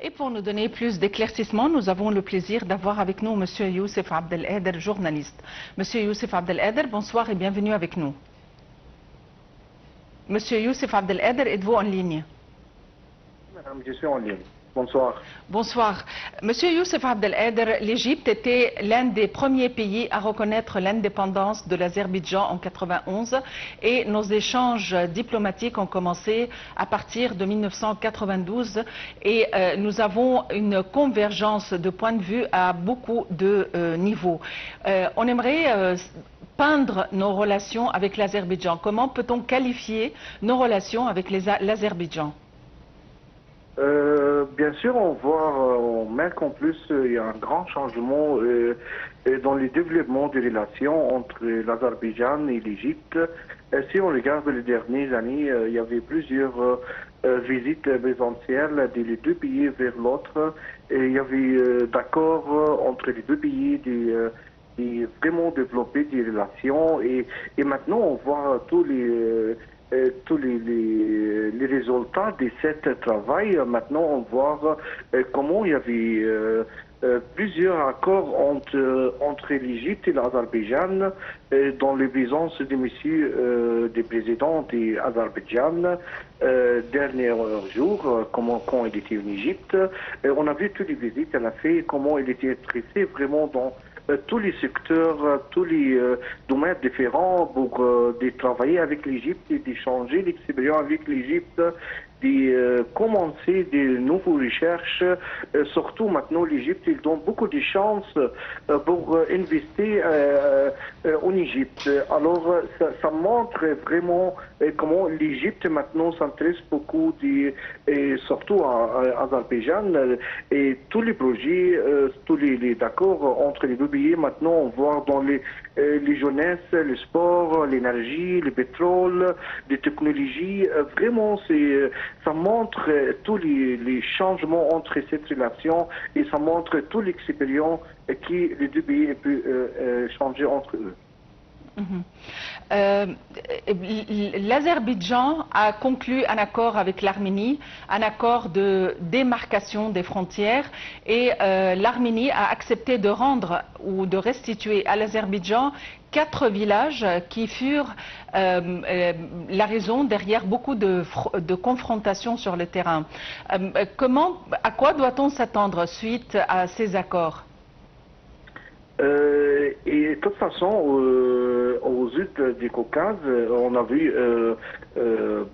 Et pour nous donner plus d'éclaircissements, nous avons le plaisir d'avoir avec nous M. Youssef Abdelkader, journaliste. M. Youssef Abdelkader, bonsoir et bienvenue avec nous. M. Youssef Abdelkader, êtes-vous en ligne? Madame, je suis en ligne. Bonsoir. Bonsoir. Monsieur Youssef Abdelkader, l'Égypte était l'un des premiers pays à reconnaître l'indépendance de l'Azerbaïdjan en 91 et nos échanges diplomatiques ont commencé à partir de 1992 et nous avons une convergence de points de vue à beaucoup de niveaux. On aimerait peindre nos relations avec l'Azerbaïdjan. Comment peut-on qualifier nos relations avec l'Azerbaïdjan? Bien sûr, on voit, on remarque en plus, il y a un grand changement dans le développement des relations entre l'Azerbaïdjan et l'Égypte. Si on regarde les dernières années, il y avait plusieurs visites présentielles des deux pays vers l'autre. Il y avait d'accords entre les deux pays de vraiment développer des relations. Et maintenant, on voit tous les résultats de ce travail. Maintenant, on voit comment il y avait plusieurs accords entre l'Égypte et l'Azerbaïdjan dans les présences de monsieur des présidents de l'Azerbaïdjan dernier jour, quand il était en Égypte. On a vu toutes les visites qu'elle a fait, comment il était intéressé vraiment dans tous les secteurs, tous les domaines différents pour de travailler avec l'Égypte et d'échanger l'expérience avec l'Égypte, de commencer de nouvelles recherches. Surtout maintenant, l'Égypte, il donne beaucoup de chances pour investir en Égypte. Alors, ça montre vraiment comment l'Égypte maintenant s'intéresse beaucoup, surtout à Azerbaïdjan, et tous les projets, tous les accords entre les deux pays. Maintenant, on voit dans les jeunesses, le sport, l'énergie, le pétrole, les technologies. Vraiment, ça montre tous les changements entre cette relation et ça montre toute l'expérience que les deux pays peuvent changer entre eux. L'Azerbaïdjan a conclu un accord avec l'Arménie, un accord de démarcation des frontières et l'Arménie a accepté de rendre ou de restituer à l'Azerbaïdjan 4 villages qui furent la raison derrière beaucoup de confrontations sur le terrain. À quoi doit-on s'attendre suite à ces accords? Et de toute façon, aux îles du Caucase, on a vu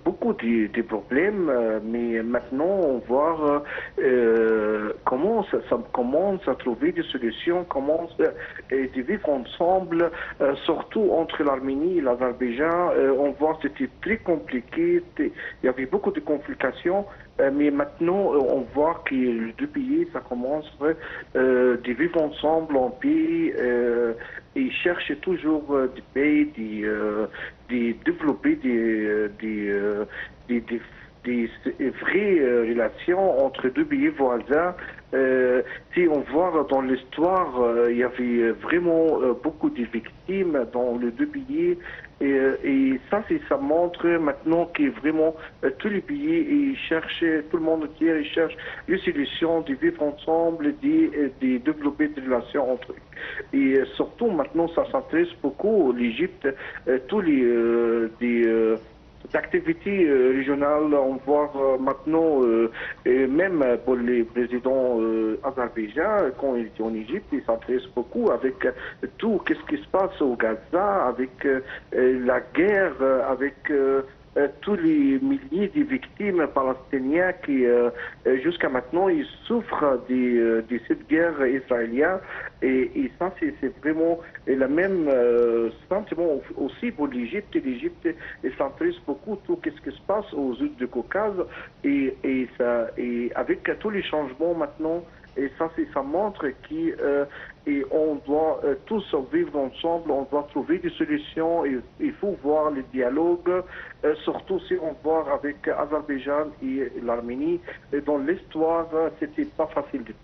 beaucoup de problèmes, mais maintenant on voit comment ça commence à trouver des solutions, comment de vivre ensemble, surtout entre l'Arménie et l'Azerbaïdjan. On voit que c'était très compliqué, il y avait beaucoup de complications. Mais maintenant, on voit que les deux pays, ça commence de vivre ensemble en paix. Ils cherchent toujours des pays, de développer des vraies relations entre deux pays voisins. Si on voit dans l'histoire, il y avait vraiment beaucoup de victimes dans les deux pays. Et ça montre maintenant que vraiment tous les pays ils cherchent, tout le monde entier cherche une solution de vivre ensemble, de développer des relations entre eux. Et surtout maintenant ça s'intéresse beaucoup l'Égypte, tous les activités régionales, on voit maintenant, et même pour les présidents azerbaïdjans, quand ils étaient en Égypte, ils s'intéressent beaucoup avec tout, qu'est-ce qui se passe au Gaza, avec la guerre, avec tous les milliers de victimes palestiniennes qui, jusqu'à maintenant, ils souffrent de cette guerre israélienne. Et ça, c'est vraiment le même sentiment aussi pour l'Égypte. L'Égypte s'intéresse beaucoup tout ce qui se passe aux îles du Caucase. Et avec tous les changements maintenant, et ça montre qu'on doit tous vivre ensemble, on doit trouver des solutions, il faut voir le dialogue, surtout si on voit avec Azerbaïdjan et l'Arménie. Dans l'histoire, c'était pas facile du tout.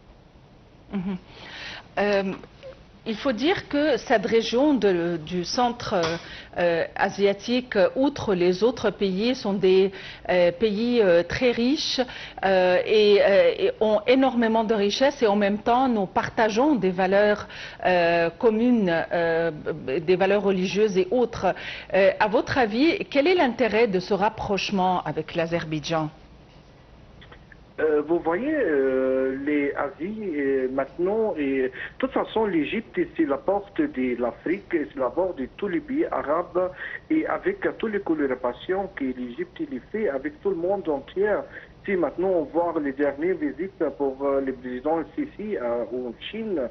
Il faut dire que cette région du centre asiatique, outre les autres pays, sont des pays très riches et ont énormément de richesses, et en même temps nous partageons des valeurs communes, des valeurs religieuses et autres. À votre avis, quel est l'intérêt de ce rapprochement avec l'Azerbaïdjan? Vous voyez, les Asies, maintenant, et de toute façon, l'Égypte, c'est la porte de l'Afrique, c'est la porte de tous les pays arabes, et avec toutes les collaborations que l'Égypte fait avec tout le monde entier. Si maintenant on voit les dernières visites pour le président Sisi en Chine,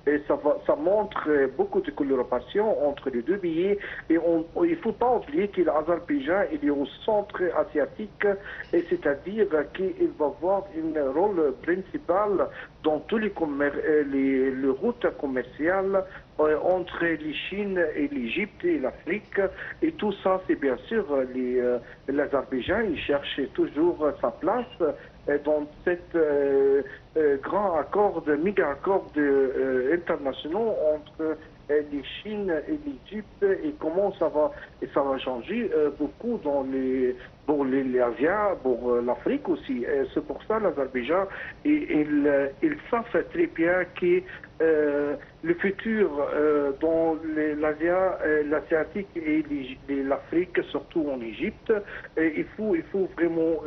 et ça montre beaucoup de collaboration entre les deux pays. Et il ne faut pas oublier que l'Azerbaïdjan est au centre asiatique, c'est-à-dire qu'il va avoir un rôle principal dans tous les routes commerciales entre la Chine et l'Égypte et l'Afrique. Et tout ça, c'est bien sûr l'Azerbaïdjan, il cherche toujours sa place dans cet grand accord, méga accord internationaux entre la Chine et l'Égypte, et comment ça va changer beaucoup pour l'Asie, pour l'Afrique aussi. C'est pour ça l'Azerbaïdjan, ils savent très bien que le futur dans l'Asiatique et l'Afrique, surtout en Égypte, il faut vraiment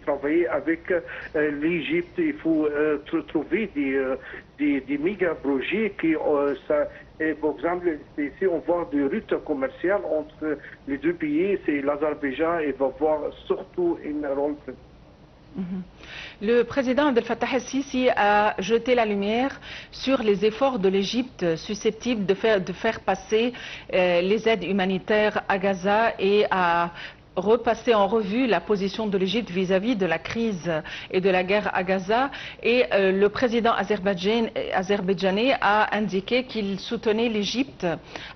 travailler avec l'Égypte. Il faut trouver des méga projets qui par exemple, ici on voit des routes commerciales entre les deux pays, c'est l'Azerbaïdjan, et va voir surtout un rôle. Le président Abdel Fattah el-Sisi a jeté la lumière sur les efforts de l'Égypte susceptibles de faire passer les aides humanitaires à Gaza, et à repasser en revue la position de l'Égypte vis-à-vis de la crise et de la guerre à Gaza. Et le président azerbaïdjanais a indiqué qu'il soutenait l'Égypte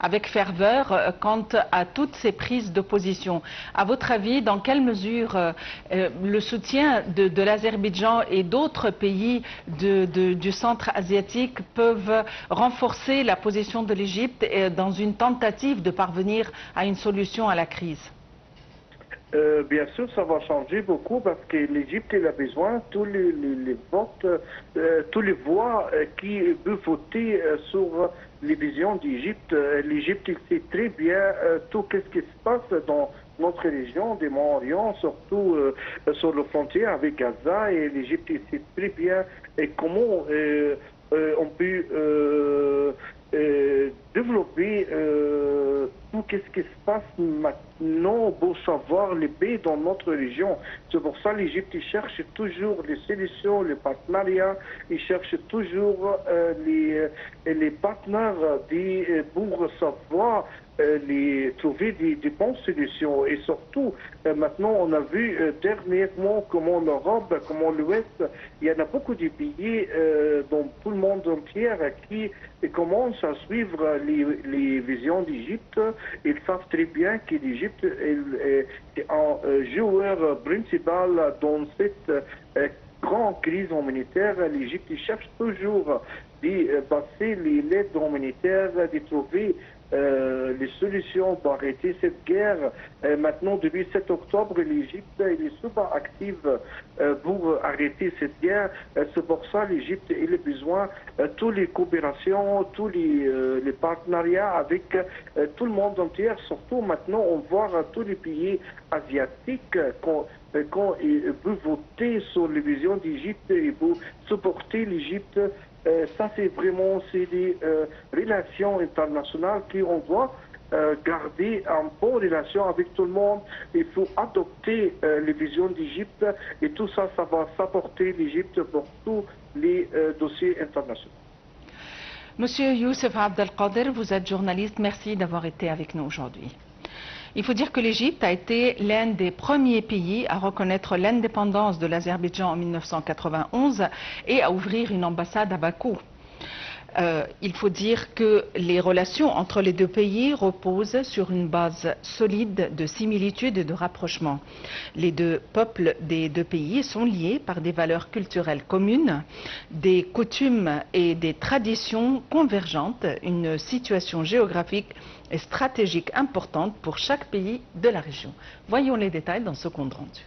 avec ferveur quant à toutes ces prises de position. À votre avis, dans quelle mesure le soutien de l'Azerbaïdjan et d'autres pays du centre asiatique peuvent renforcer la position de l'Égypte dans une tentative de parvenir à une solution à la crise? Bien sûr, ça va changer beaucoup, parce que l'Égypte a besoin tous les votes, tous les voix qui peuvent voter sur les visions d'Égypte. L'Égypte sait très bien tout ce qui se passe dans notre région du Moyen-Orient, surtout sur la frontière avec Gaza, et l'Égypte sait très bien comment on peut développer tout ce qui se passe maintenant pour savoir les paix dans notre région. C'est pour ça que l'Égypte cherche toujours les solutions, les partenariats, il cherche toujours les partenaires pour savoir trouver des bonnes solutions. Et surtout, maintenant, on a vu dernièrement comment l'Europe, comment l'Ouest, il y en a beaucoup de pays dans tout le monde entier qui commencent à suivre les visions d'Égypte. Ils savent très bien que l'Égypte est un joueur principal dans cette grande crise humanitaire. L'Égypte cherche toujours de passer l'aide humanitaire, de trouver les solutions pour arrêter cette guerre. Maintenant, depuis 7 octobre, l'Égypte est super active pour arrêter cette guerre. C'est pour ça que l'Égypte a besoin de toutes les coopérations, tous les partenariats avec tout le monde entier. Surtout maintenant, on voit tous les pays asiatiques quand ils peuvent voter sur les visions d'Égypte et pour supporter l'Égypte. Ça, c'est vraiment des relations internationales qu'on doit garder en bonne relation avec tout le monde. Il faut adopter les visions d'Égypte, et tout ça, ça va supporter l'Égypte pour tous les dossiers internationaux. Monsieur Youssef Abdelkader, vous êtes journaliste. Merci d'avoir été avec nous aujourd'hui. Il faut dire que l'Égypte a été l'un des premiers pays à reconnaître l'indépendance de l'Azerbaïdjan en 1991 et à ouvrir une ambassade à Bakou. Il faut dire que les relations entre les deux pays reposent sur une base solide de similitude et de rapprochement. Les deux peuples des deux pays sont liés par des valeurs culturelles communes, des coutumes et des traditions convergentes, une situation géographique et stratégique importante pour chaque pays de la région. Voyons les détails dans ce compte rendu.